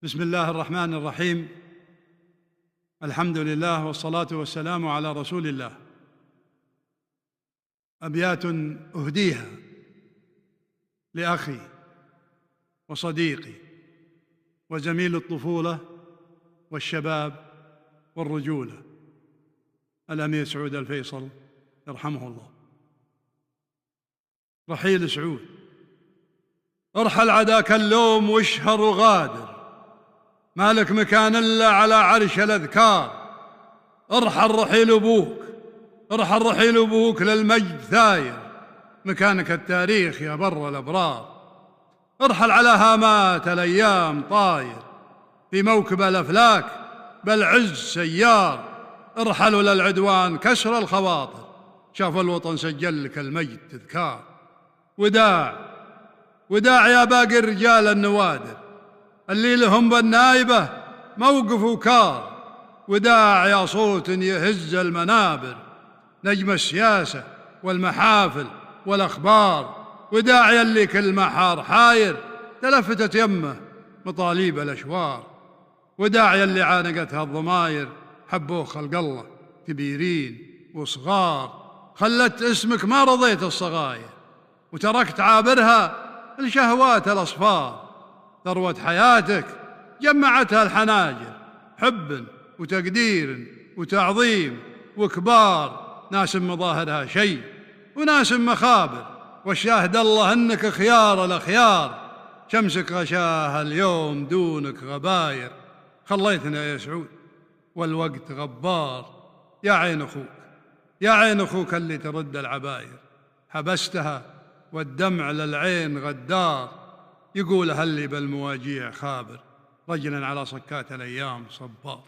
بسم الله الرحمن الرحيم. الحمد لله والصلاة والسلام على رسول الله. أبيات أهديها لأخي وصديقي وزميل الطفولة والشباب والرجولة الأمير سعود الفيصل يرحمه الله. رحيل سعود: ارحل عداك اللوم واشهر وغادر، ما لك مكان إلا على عرش الأذكار. ارحل رحيل أبوك، ارحل رحيل أبوك للمجد ثاير، مكانك التاريخ يا بر الأبرار. ارحل على هامات الأيام طاير، في موكب الأفلاك بالعز سيار. ارحلوا للعدوان كسر الخواطر، شاف الوطن سجل لك المجد تذكار. وداع وداع يا باقي الرجال النوادر، اللي لهم بالنايبة موقف وكار. وداع يا صوت يهز المنابر، نجم السياسة والمحافل والأخبار. وداع يلي كل محار حاير، تلفتت يمه مطاليب الأشوار. وداع يلي عانقتها الضماير، حبوه خلق الله كبيرين وصغار. خلت اسمك ما رضيت الصغاير، وتركت عابرها لشهوات الأصفار. ثروة حياتك جمعتها الحناجر، حب وتقدير وتعظيم وكبار. ناس مظاهرها شيء وناس مخابر، والشاهد الله انك خيار الأخيار. شمسك غشاها اليوم دونك غباير، خليتنا يا سعود والوقت غبار. يا عين أخوك، يا عين أخوك اللي ترد العباير، حبستها والدمع للعين غدار. يقول هلي بالمواجيع خابر، رجلا على صكات الأيام صبار.